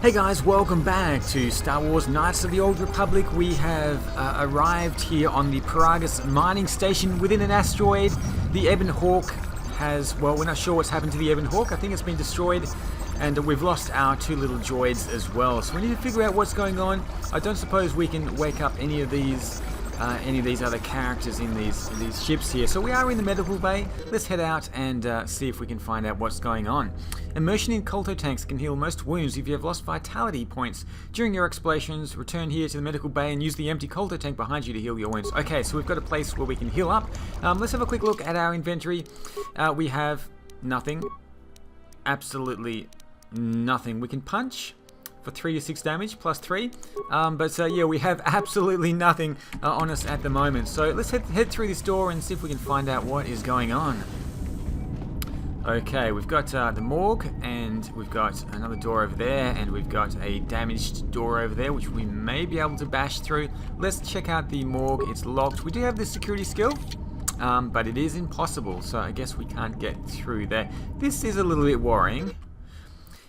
Hey guys, welcome back to Star Wars Knights of the Old Republic. We have arrived here on the Peragus mining station within an asteroid. The Ebon Hawk has, well, we're not sure what's happened to the Ebon Hawk. I think it's been destroyed, and we've lost our two little droids as well. So we need to figure out what's going on. I don't suppose we can wake up any of these other characters in these ships here. So we are in the medical bay. Let's head out and see if we can find out what's going on. Immersion in KOTOR tanks can heal most wounds if you have lost vitality points. During your explorations, return here to the medical bay and use the empty KOTOR tank behind you to heal your wounds. Okay, so we've got a place where we can heal up. Let's have a quick look at our inventory. We have nothing. Absolutely nothing. We can punch for 3 to 6 damage, plus 3. Yeah, we have absolutely nothing on us at the moment. So let's head through this door and see if we can find out what is going on. Okay, we've got the morgue, and we've got another door over there, and we've got a damaged door over there, which we may be able to bash through. Let's check out the morgue. It's locked. We do have the security skill, but it is impossible, so I guess we can't get through there. This is a little bit worrying.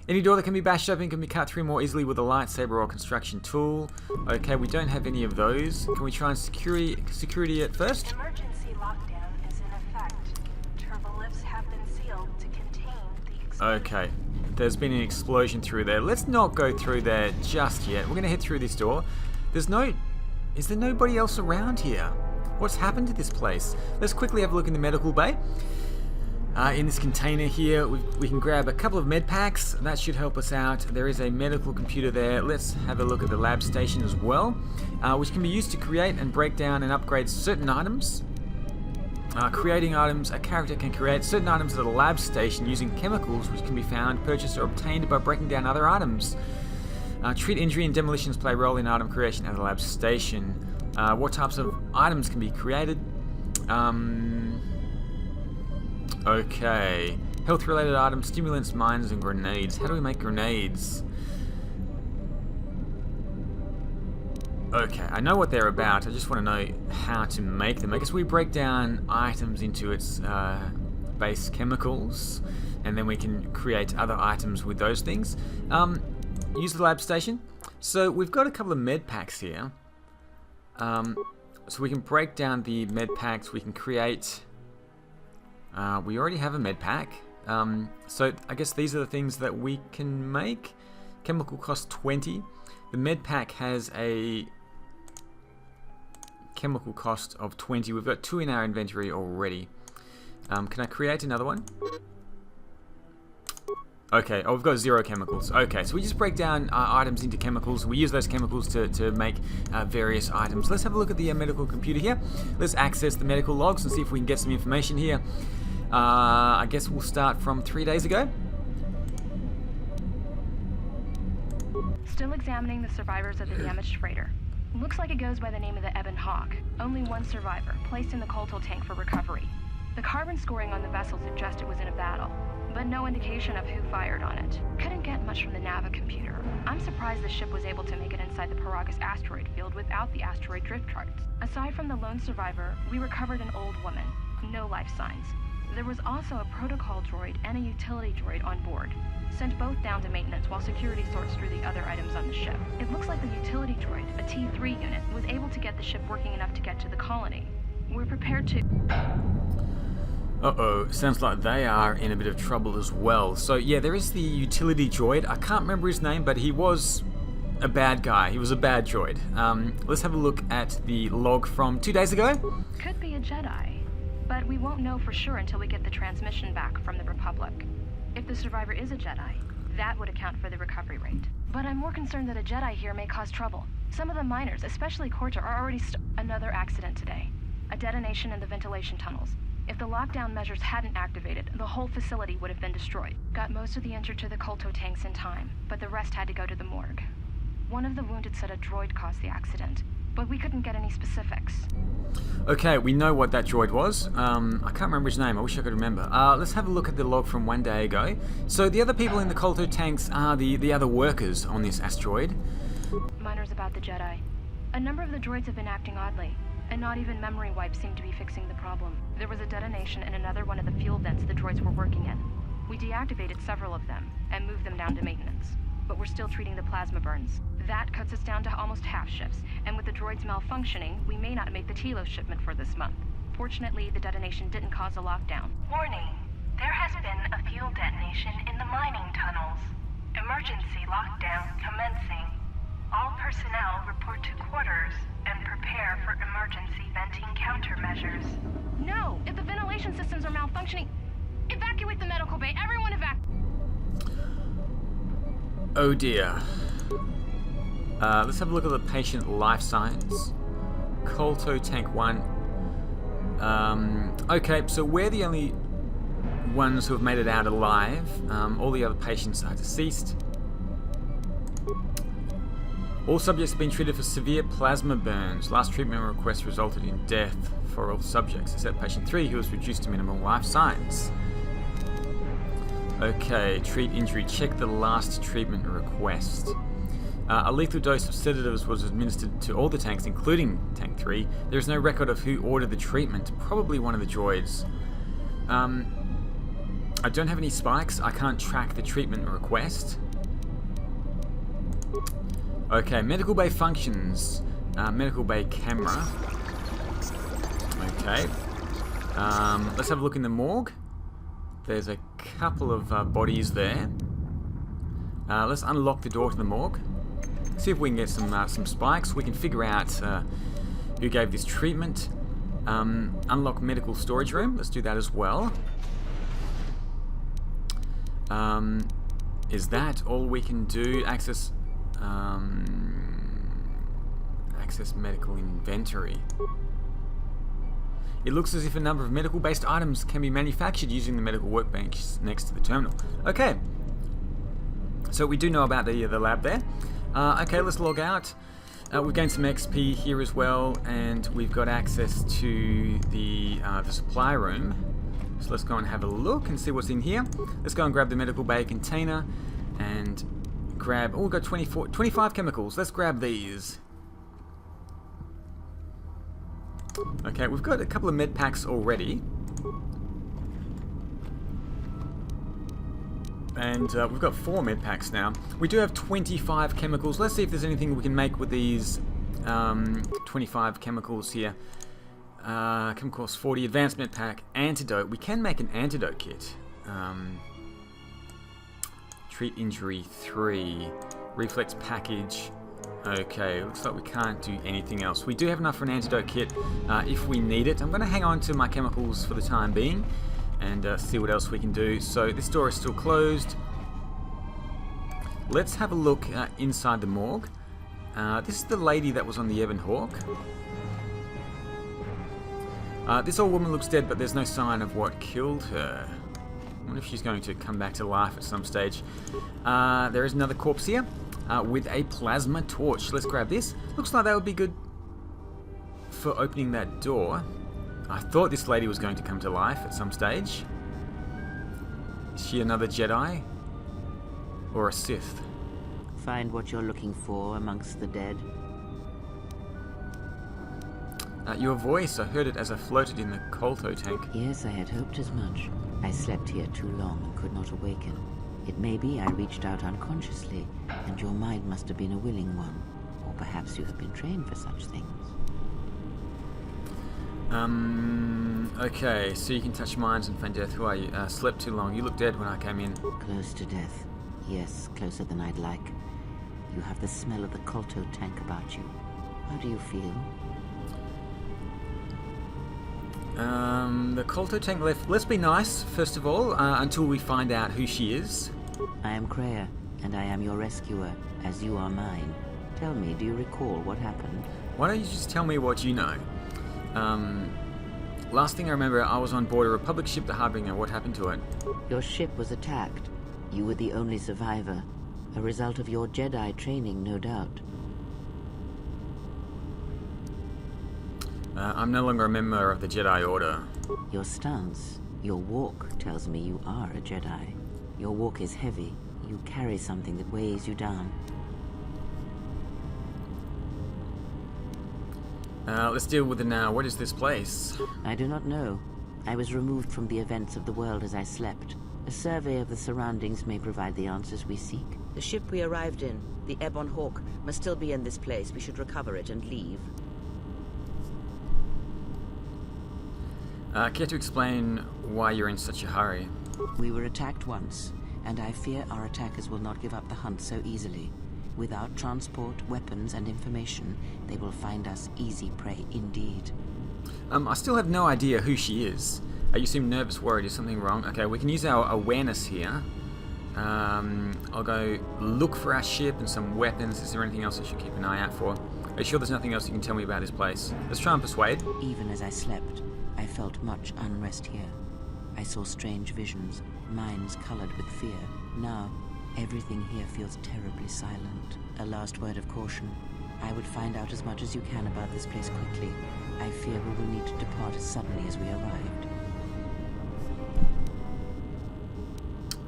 Any door that can be bashed open can be cut through more easily with a lightsaber or construction tool. Okay, we don't have any of those. Can we try and security it first? Emergency lockdown is in effect. Turbo lifts have been sealed to contain the explosion. Okay, there's been an explosion through there. Let's not go through there just yet. We're going to head through this door. Is there nobody else around here? What's happened to this place? Let's quickly have a look in the medical bay. In this container here, we can grab a couple of med packs. That should help us out. There is a medical computer there. Let's have a look at the lab station as well, which can be used to create and break down and upgrade certain items. Creating items, a character can create certain items at a lab station using chemicals which can be found, purchased, or obtained by breaking down other items. Treat injury and demolitions play a role in item creation at a lab station. What types of items can be created? Okay. Health-related items, stimulants, mines, and grenades. How do we make grenades? Okay, I know what they're about. I just want to know how to make them. I guess we break down items into its base chemicals, and then we can create other items with those things. Use the lab station. So we've got a couple of med packs here. So we can break down the med packs. We can create... we already have a med pack, so I guess these are the things that we can make. Chemical cost 20. The med pack has a chemical cost of 20. We've got 2 in our inventory already. Can I create another one? Okay, oh, we've got 0 chemicals. Okay, so we just break down items into chemicals. We use those chemicals to make various items. Let's have a look at the medical computer here. Let's access the medical logs and see if we can get some information here. I guess we'll start from 3 days ago. Still examining the survivors of the damaged freighter. Looks like it goes by the name of the Ebon Hawk. Only one survivor, placed in the KOTOR tank for recovery. The carbon scoring on the vessel suggests it was in a battle, but no indication of who fired on it. Couldn't get much from the Nava computer. I'm surprised the ship was able to make it inside the Peragus asteroid field without the asteroid drift charts. Aside from the lone survivor, we recovered an old woman. No life signs. There was also a protocol droid and a utility droid on board. Sent both down to maintenance while security sorts through the other items on the ship. It looks like the utility droid, a T3 unit, was able to get the ship working enough to get to the colony. We're prepared to... Uh-oh, sounds like they are in a bit of trouble as well. So yeah, there is the utility droid. I can't remember his name, but he was a bad guy. He was a bad droid. Let's have a look at the log from 2 days ago. Could be a Jedi. But we won't know for sure until we get the transmission back from the Republic. If the survivor is a Jedi, that would account for the recovery rate. But I'm more concerned that a Jedi here may cause trouble. Some of the miners, especially KOTOR, are already another accident today. A detonation in the ventilation tunnels. If the lockdown measures hadn't activated, the whole facility would have been destroyed. Got most of the injured to the KOTOR tanks in time, but the rest had to go to the morgue. One of the wounded said a droid caused the accident, but we couldn't get any specifics. Okay, we know what that droid was. I can't remember his name. I wish I could remember. Let's have a look at the log from 1 day ago. So the other people in the KOTOR tanks are the other workers on this asteroid. Miners about the Jedi. A number of the droids have been acting oddly, and not even memory wipes seem to be fixing the problem. There was a detonation in another one of the fuel vents the droids were working in. We deactivated several of them and moved them down to maintenance. but we're still treating the plasma burns. That cuts us down to almost half shifts, and with the droids malfunctioning, we may not make the Telos shipment for this month. Fortunately, the detonation didn't cause a lockdown. Warning. There has been a fuel detonation in the mining tunnels. Emergency lockdown commencing. All personnel report to quarters and prepare for emergency venting countermeasures. No! If the ventilation systems are malfunctioning, evacuate the medical bay. Everyone evacuate. Oh dear. Let's have a look at the patient life signs. KOTOR Tank 1. Okay, so we're the only ones who have made it out alive. All the other patients are deceased. All subjects have been treated for severe plasma burns. Last treatment request resulted in death for all subjects, except patient 3 who was reduced to minimal life signs. Okay, treat injury. Check the last treatment request. A lethal dose of sedatives was administered to all the tanks, including Tank 3. There is no record of who ordered the treatment. Probably one of the droids. I don't have any spikes. I can't track the treatment request. Okay, medical bay functions. Medical bay camera. Okay. Let's have a look in the morgue. There's a couple of bodies there. Let's unlock the door to the morgue. See if we can get some spikes. We can figure out who gave this treatment. Unlock medical storage room. Let's do that as well. Is that all we can do? Access medical inventory. It looks as if a number of medical-based items can be manufactured using the medical workbench next to the terminal. Okay. So we do know about the lab there. Okay, let's log out. We've gained some XP here as well, and we've got access to the supply room. So let's go and have a look and see what's in here. Let's go and grab the medical bay container and grab... Oh, we've got 25 chemicals. Let's grab these. Okay, we've got a couple of med packs already. And we've got 4 med packs now. We do have 25 chemicals. Let's see if there's anything we can make with these 25 chemicals here. Chemicals 40, advanced med pack, antidote. We can make an antidote kit. Treat injury 3, reflex package. Okay, looks like we can't do anything else. We do have enough for an antidote kit if we need it. I'm going to hang on to my chemicals for the time being and see what else we can do. So this door is still closed. Let's have a look inside the morgue. This is the lady that was on the Ebon Hawk. This old woman looks dead, but there's no sign of what killed her. I wonder if she's going to come back to life at some stage. There is another corpse here with a plasma torch. Let's grab this. Looks like that would be good for opening that door. I thought this lady was going to come to life at some stage. Is she another Jedi? Or a Sith? Find what you're looking for amongst the dead. Your voice, I heard it as I floated in the KOTOR tank. Yes, I had hoped as much. I slept here too long and could not awaken. It may be I reached out unconsciously, and your mind must have been a willing one. Or perhaps you have been trained for such things. Okay, so you can touch minds and feign death. Who are you? Slept too long. You look dead when I came in. Close to death. Yes, closer than I'd like. You have the smell of the KOTOR tank about you. How do you feel? The KOTOR tank left. Let's be nice, first of all, until we find out who she is. I am Kreia, and I am your rescuer, as you are mine. Tell me, do you recall what happened? Why don't you just tell me what you know? Last thing I remember, I was on board a Republic ship, the Harbinger. What happened to it? Your ship was attacked. You were the only survivor. A result of your Jedi training, no doubt. I'm no longer a member of the Jedi Order. Your stance, your walk tells me you are a Jedi. Your walk is heavy. You carry something that weighs you down. Let's deal with it now. What is this place? I do not know. I was removed from the events of the world as I slept. A survey of the surroundings may provide the answers we seek. The ship we arrived in, the Ebon Hawk, must still be in this place. We should recover it and leave. Care to explain why you're in such a hurry? We were attacked once, and I fear our attackers will not give up the hunt so easily. Without transport, weapons, and information, they will find us easy prey indeed. I still have no idea who she is. You seem nervous, worried. Is something wrong? Okay, we can use our awareness here. I'll go look for our ship and some weapons. Is there anything else I should keep an eye out for? Are you sure there's nothing else you can tell me about this place? Let's try and persuade. Even as I slept, I felt much unrest here. I saw strange visions, minds colored with fear. Now, everything here feels terribly silent. A last word of caution. I would find out as much as you can about this place quickly. I fear we will need to depart as suddenly as we arrived.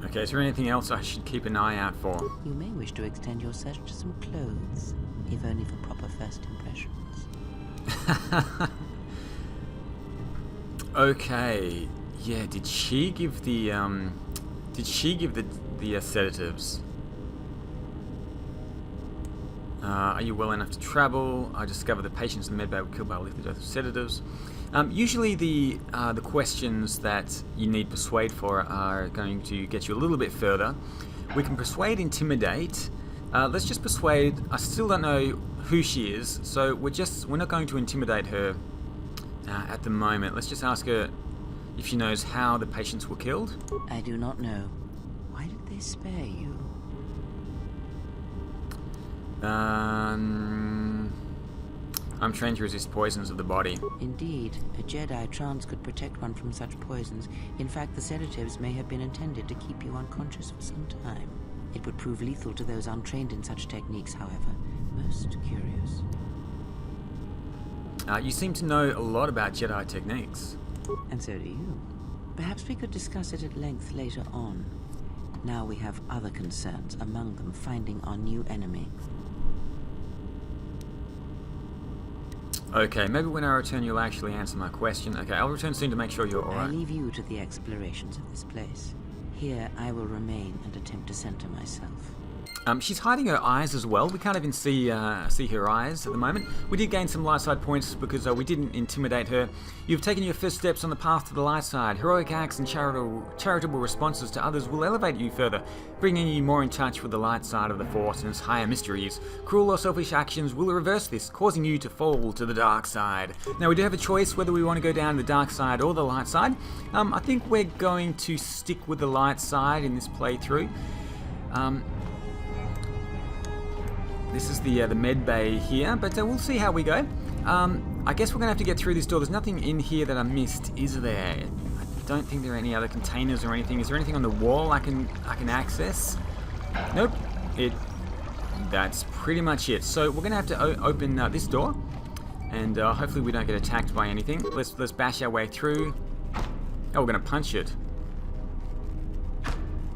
Okay, is there anything else I should keep an eye out for? You may wish to extend your search to some clothes, if only for proper first impressions. Okay, yeah. Did she give the sedatives? Are you well enough to travel? I discovered the patients in the medbay were killed by a lethal dose of sedatives. Usually the questions that you need persuade for are going to get you a little bit further. We can persuade, intimidate. Let's just persuade. I still don't know who she is, so we're not going to intimidate her at the moment. Let's just ask her if she knows how the patients were killed. I do not know. Why did they spare you? I'm trained to resist poisons of the body. Indeed, a Jedi trance could protect one from such poisons. In fact, the sedatives may have been intended to keep you unconscious for some time. It would prove lethal to those untrained in such techniques, however. Most curious. You seem to know a lot about Jedi techniques. And so do you. Perhaps we could discuss it at length later on. Now we have other concerns, among them finding our new enemy. Okay, maybe when I return you'll actually answer my question. Okay, I'll return soon to make sure you're I alright. leave you to the explorations of this place. Here I will remain and attempt to center myself. She's hiding her eyes as well. We can't even see her eyes at the moment. We did gain some light side points because we didn't intimidate her. You've taken your first steps on the path to the light side. Heroic acts and charitable responses to others will elevate you further, bringing you more in touch with the light side of the Force and its higher mysteries. Cruel or selfish actions will reverse this, causing you to fall to the dark side. Now we do have a choice whether we want to go down the dark side or the light side. I think we're going to stick with the light side in this playthrough. This is the med bay here, but we'll see how we go. I guess we're gonna have to get through this door. There's nothing in here that I missed, is there? I don't think there are any other containers or anything. Is there anything on the wall I can access? Nope. That's pretty much it. So we're gonna have to open this door, and hopefully we don't get attacked by anything. Let's bash our way through. Oh, we're gonna punch it.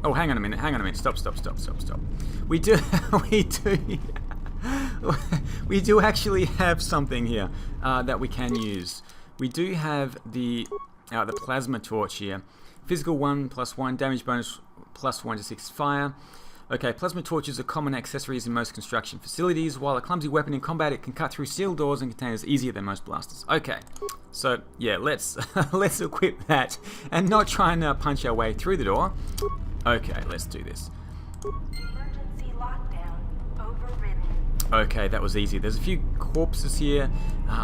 Oh, hang on a minute. Stop. We do we do actually have something here that we can use. We do have the plasma torch here. Physical 1+1, damage bonus +1 to 6 fire. Okay, plasma torches are common accessories in most construction facilities. While a clumsy weapon in combat, it can cut through steel doors and containers easier than most blasters. Okay, so yeah, let's let's equip that and not try and punch our way through the door. Okay, let's do this. Emergency lockdown overridden. Okay, that was easy. There's a few corpses here.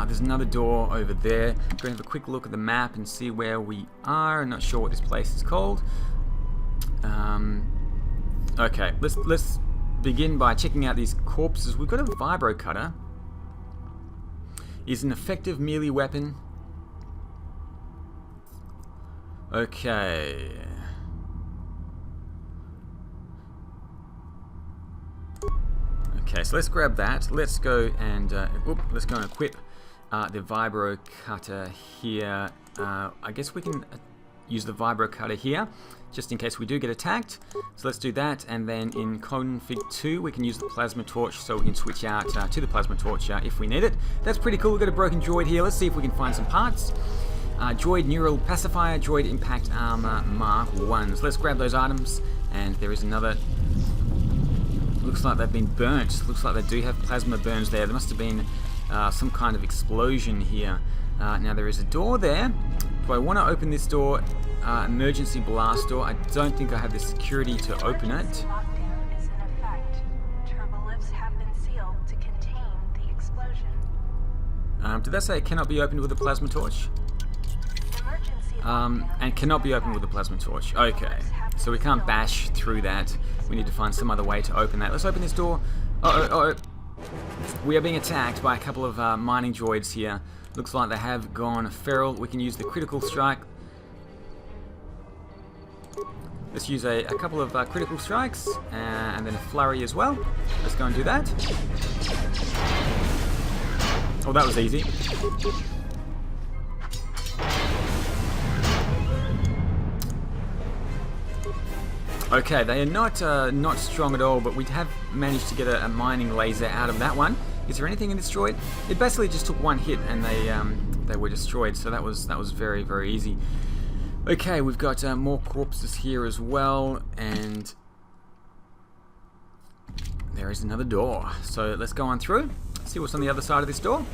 There's another door over there. Going to have a quick look at the map and see where we are. I'm not sure what this place is called. Okay, let's begin by checking out these corpses. We've got a vibro cutter. Is an effective melee weapon. Okay. Okay, so let's grab that. Let's go and equip the vibro cutter here. I guess we can use the vibro cutter here, just in case we do get attacked. So let's do that, and then in config 2 we can use the plasma torch, so we can switch out to the plasma torch if we need it. That's pretty cool. We've got a broken droid here. Let's see if we can find some parts. Droid neural pacifier, droid impact armor, Mark 1s. Let's grab those items, and there is another Looks like they've been burnt. Looks like they do have plasma burns there. There must have been some kind of explosion here. Now there is a door there. Do I want to open this door? Emergency blast door. I don't think I have the security to open it. Lockdown is in effect. Turbolifts have been sealed to contain the explosion. Did that say it cannot be opened with a plasma torch? And cannot be opened with a plasma torch. Okay, so we can't bash through that. We need to find some other way to open that. Let's open this door. Uh-oh. We are being attacked by a couple of mining droids here. Looks like they have gone feral. We can use the critical strike. Let's use a couple of critical strikes and then a flurry as well. Let's go and do that. Oh, that was easy. Okay, they are not strong at all, but we have managed to get a mining laser out of that one. Is there anything in this droid? It basically just took one hit and they were destroyed, so that was very, very easy. Okay, we've got more corpses here as well, and there is another door. So let's go on through, see what's on the other side of this door.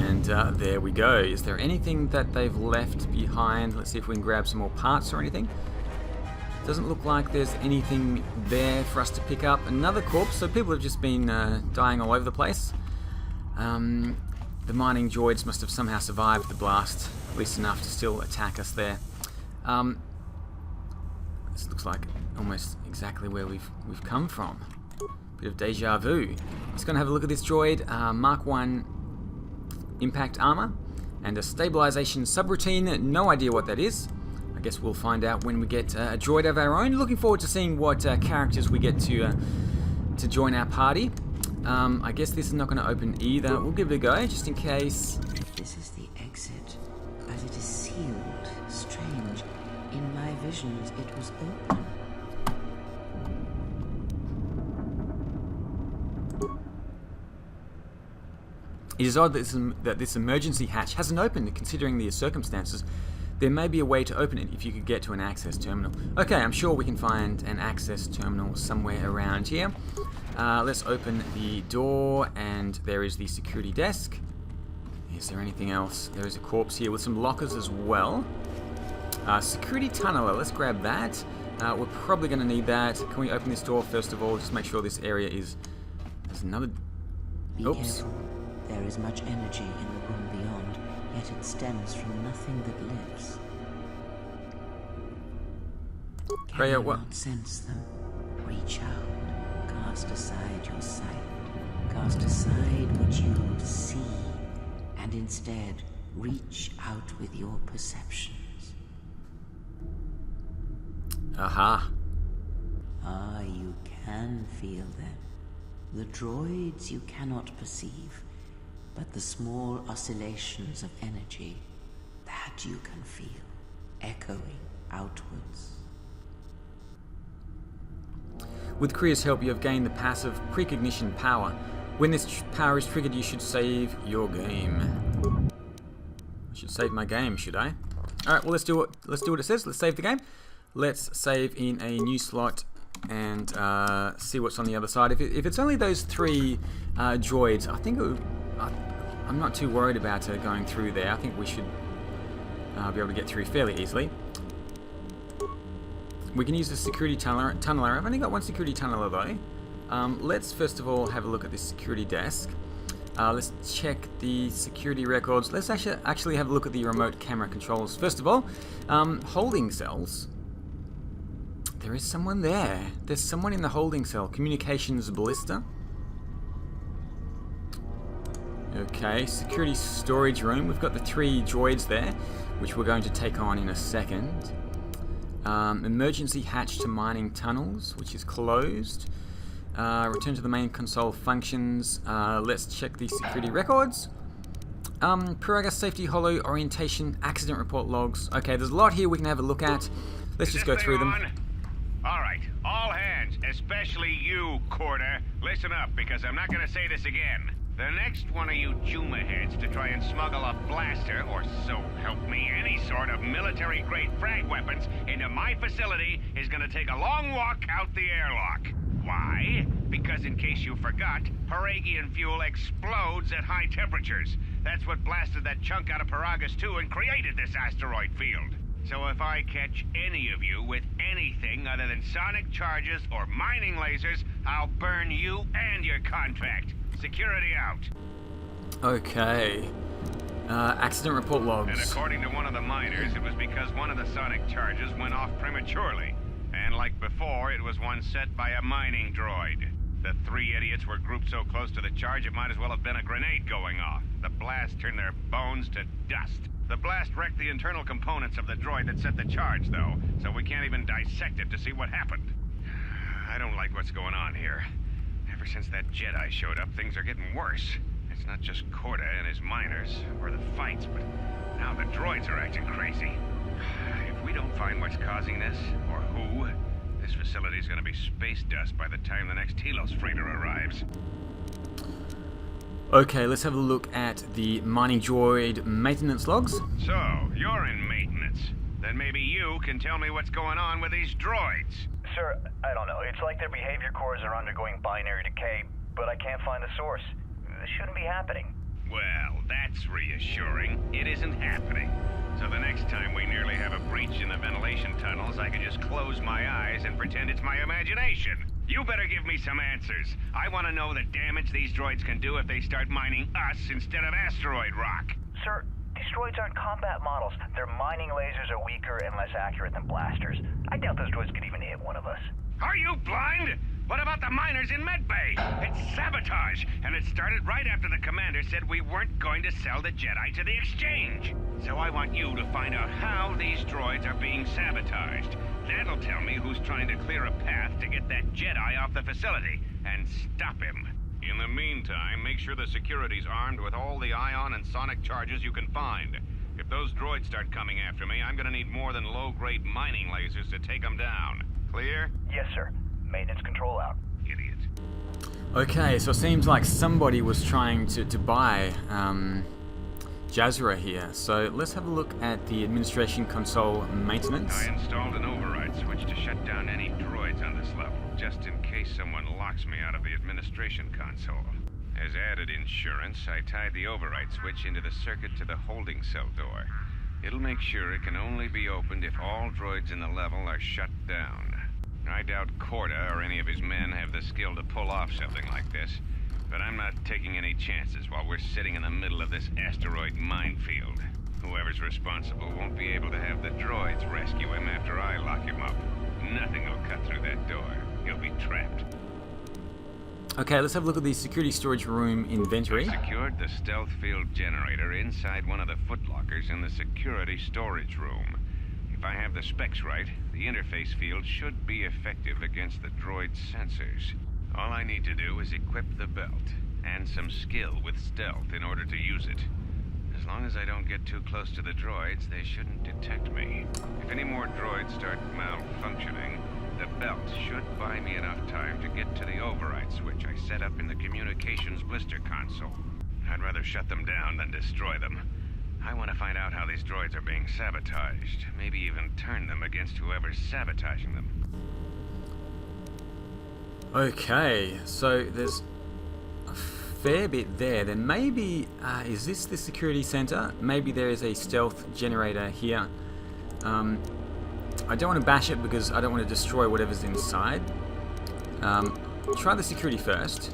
And there we go. Is there anything that they've left behind? Let's see if we can grab some more parts or anything. Doesn't look like there's anything there for us to pick up. Another corpse, so people have just been dying all over the place. The mining droids must have somehow survived the blast, at least enough to still attack us there. This looks like almost exactly where we've come from. Bit of deja vu. Let's go and have a look at this droid. Mark 1 impact armor and a stabilization subroutine. No idea what that is. I guess we'll find out when we get a droid of our own. Looking forward to seeing what characters we get to join our party. I guess this is not going to open either. We'll give it a go, just in case. This is the exit, but it is sealed. Strange. In my visions, it was open. It is odd that this emergency hatch hasn't opened, considering the circumstances. There may be a way to open it if you could get to an access terminal. Okay, I'm sure we can find an access terminal somewhere around here. Let's open the door, and there is the security desk. Is there anything else? There is a corpse here with some lockers as well. Security tunneler, let's grab that. We're probably going to need that. Can we open this door first of all? Just make sure this area is... There's another... Oops. There is much energy in the room beyond, yet it stems from nothing that lives. Can you not sense them? Reach out. Cast aside your sight. Cast aside what you see, and instead reach out with your perceptions. Aha. Ah, you can feel them. The droids you cannot perceive, but the small oscillations of energy, that you can feel, echoing outwards. With Kriya's help, you have gained the passive precognition power. When this power is triggered, you should save your game. I should save my game, should I? Alright, well let's do what it says. Let's save the game. Let's save in a new slot and see what's on the other side. If it's only those three droids, I think I'm not too worried about going through there. I think we should be able to get through fairly easily. We can use the security tunneler. I've only got one security tunneler though. Let's first of all have a look at this security desk. Let's check the security records. Let's actually have a look at the remote camera controls. First of all, holding cells. There is someone there. There's someone in the holding cell. Communications ballista. Okay, security storage room. We've got the three droids there, which we're going to take on in a second. Emergency hatch to mining tunnels, which is closed. Return to the main console functions. Let's check the security records. Peragus safety holo orientation accident report logs. Okay, there's a lot here we can have a look at. Let's just go through them. Alright, all hands, especially you, KOTOR. Listen up, because I'm not going to say this again. The next one of you Juma heads to try and smuggle a blaster, or so help me, any sort of military-grade frag weapons into my facility is gonna take a long walk out the airlock. Why? Because in case you forgot, Peragian fuel explodes at high temperatures. That's what blasted that chunk out of Peragus 2 and created this asteroid field. So if I catch any of you with anything other than sonic charges or mining lasers, I'll burn you and your contract. Security out. Okay. Accident report logs. And according to one of the miners, it was because one of the sonic charges went off prematurely. And like before, it was one set by a mining droid. The three idiots were grouped so close to the charge it might as well have been a grenade going off. The blast turned their bones to dust. The blast wrecked the internal components of the droid that set the charge, though, so we can't even dissect it to see what happened. I don't like what's going on here. Ever since that Jedi showed up, things are getting worse. It's not just Korta and his miners, or the fights, but now the droids are acting crazy. If we don't find what's causing this, or who, this facility's gonna be space dust by the time the next Telos freighter arrives. Okay, let's have a look at the mining droid maintenance logs. So, you're in maintenance. Then maybe you can tell me what's going on with these droids. Sir, I don't know. It's like their behavior cores are undergoing binary decay, but I can't find the source. This shouldn't be happening. Well, that's reassuring. It isn't happening. So the next time we nearly have a breach in the ventilation tunnels, I can just close my eyes and pretend it's my imagination. You better give me some answers. I want to know the damage these droids can do if they start mining us instead of asteroid rock. Sir, these droids aren't combat models. Their mining lasers are weaker and less accurate than blasters. I doubt those droids could even hit one of us. Are you blind? What about the miners in Medbay? It's sabotage, and it started right after the commander said we weren't going to sell the Jedi to the exchange. So I want you to find out how these droids are being sabotaged. That'll tell me who's trying to clear a path to get that Jedi off the facility, and stop him. In the meantime, make sure the security's armed with all the ion and sonic charges you can find. If those droids start coming after me, I'm gonna need more than low-grade mining lasers to take them down. Clear? Yes, sir. Maintenance control out. Idiot. Okay, so it seems like somebody was trying to buy Jasra here. So let's have a look at the administration console maintenance. I installed an override switch to shut down any droids on this level, just in case someone locks me out of the administration console. As added insurance, I tied the override switch into the circuit to the holding cell door. It'll make sure it can only be opened if all droids in the level are shut down. I doubt Korta or any of his men have the skill to pull off something like this, but I'm not taking any chances while we're sitting in the middle of this asteroid minefield. Whoever's responsible won't be able to have the droids rescue him after I lock him up. Nothing will cut through that door. He'll be trapped. Okay, let's have a look at the security storage room inventory. I secured the stealth field generator inside one of the footlockers in the security storage room. If I have the specs right, the interface field should be effective against the droid's sensors. All I need to do is equip the belt, and some skill with stealth in order to use it. As long as I don't get too close to the droids, they shouldn't detect me. If any more droids start malfunctioning, the belt should buy me enough time to get to the override switch I set up in the communications blister console. I'd rather shut them down than destroy them. I want to find out how these droids are being sabotaged. Maybe even turn them against whoever's sabotaging them. Okay, so there's a fair bit there. Then maybe, is this the security center? Maybe there is a stealth generator here. I don't want to bash it because I don't want to destroy whatever's inside. Try the security first.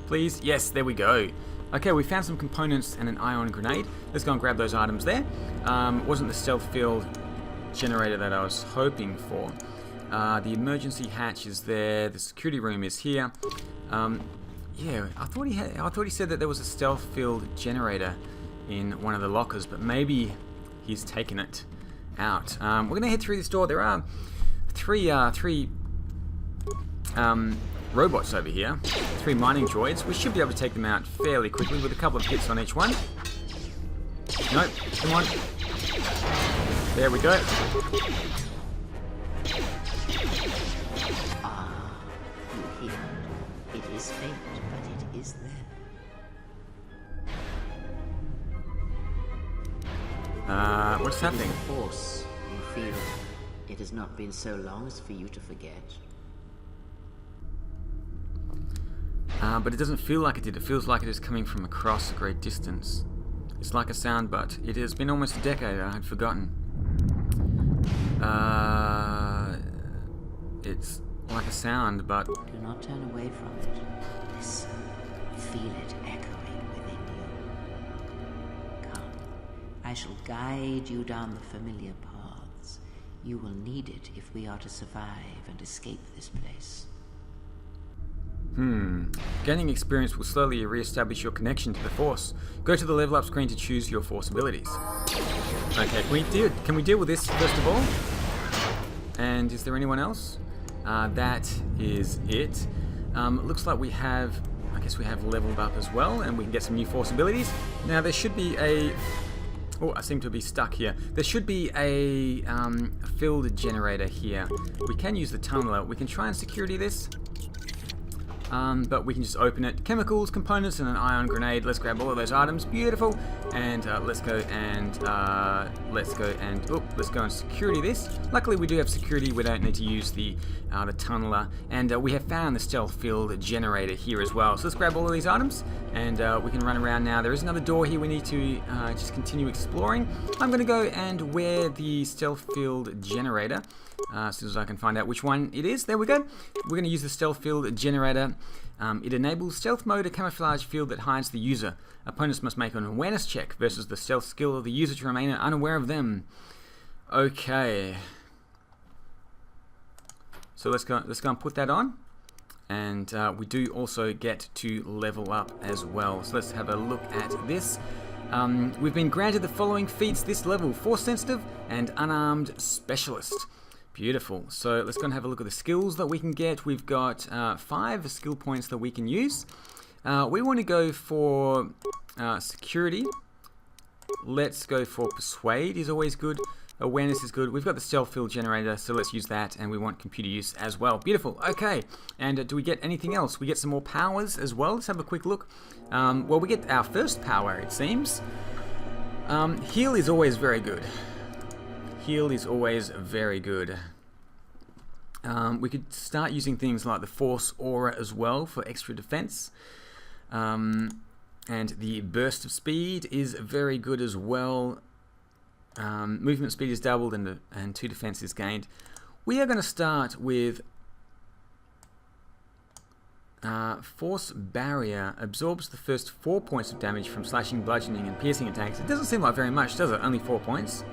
Please, yes, there we go. Okay, we found some components and an ion grenade. Let's go and grab those items there. Wasn't the stealth field generator that I was hoping for. The emergency hatch is there. The security room is here. Yeah, I thought he said that there was a stealth field generator in one of the lockers, but maybe he's taken it out. We're gonna head through this door. There are three robots over here, 3 mining droids. We should be able to take them out fairly quickly with a couple of hits on each one. Nope, come on. There we go. Ah, you hear. It is faint, but it is there. What's happening? Force, you feel. It has not been so long as for you to forget. But it doesn't feel like it did. It feels like it is coming from across a great distance. It's like a sound, but it has been almost a decade. I had forgotten. It's like a sound, but... Do not turn away from it. Listen. Feel it echoing within you. Come. I shall guide you down the familiar paths. You will need it if we are to survive and escape this place. Gaining experience will slowly re-establish your connection to the Force. Go to the level up screen to choose your Force abilities. Okay, can we deal with this first of all? And is there anyone else? That is it. Looks like we have, I guess we have leveled up as well, and we can get some new Force abilities. Now there should be a... Oh, I seem to be stuck here. There should be a field generator here. We can use the tunneler. We can try and security this. But we can just open it. Chemicals, components, and an ion grenade. Let's grab all of those items. Beautiful. And let's go and security this. Luckily, we do have security. We don't need to use the tunneler. And we have found the stealth field generator here as well. So let's grab all of these items, and we can run around now. There is another door here. We need to just continue exploring. I'm going to go and wear the stealth field generator. As soon as I can find out which one it is. There we go. We're going to use the stealth field generator. It enables stealth mode, a camouflage field that hides the user. Opponents must make an awareness check versus the stealth skill of the user to remain unaware of them. Okay. So let's go and put that on. And we do also get to level up as well. So let's have a look at this. We've been granted the following feats this level: Force Sensitive and Unarmed Specialist. Beautiful. So let's go and have a look at the skills that we can get. We've got 5 skill points that we can use. We want to go for security. Let's go for persuade is always good. Awareness is good. We've got the stealth field generator, so let's use that. And we want computer use as well. Beautiful. Okay. And do we get anything else? We get some more powers as well. Let's have a quick look. Well, we get our first power, it seems. Heal is always very good. Heal is always very good. We could start using things like the Force Aura as well for extra defense. And the burst of speed is very good as well. Movement speed is doubled and 2 defense is gained. We are going to start with Force Barrier. Absorbs the first 4 points of damage from slashing, bludgeoning, and piercing attacks. It doesn't seem like very much, does it? Only 4 points.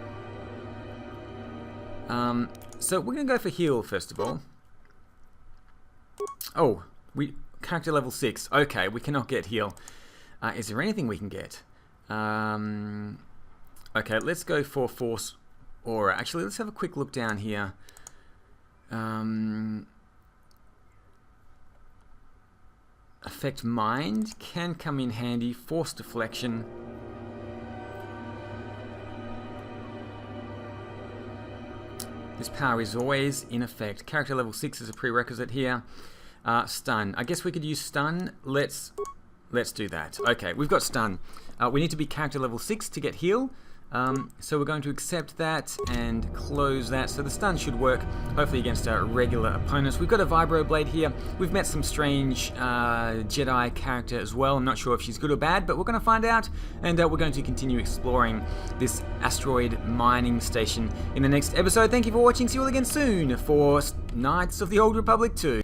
So we're going to go for heal first of all. Oh, character level 6. Okay, we cannot get heal. Is there anything we can get? Okay, let's go for Force Aura. Actually, let's have a quick look down here. Affect Mind can come in handy. Force Deflection. This power is always in effect. Character level 6 is a prerequisite here. Stun. I guess we could use stun. Let's do that. Okay, we've got stun. We need to be character level 6 to get heal. So we're going to accept that and close that. So the stun should work, hopefully against our regular opponents. We've got a Vibro Blade here. We've met some strange Jedi character as well. I'm not sure if she's good or bad, but we're going to find out. And we're going to continue exploring this asteroid mining station in the next episode. Thank you for watching. See you all again soon for Knights of the Old Republic 2.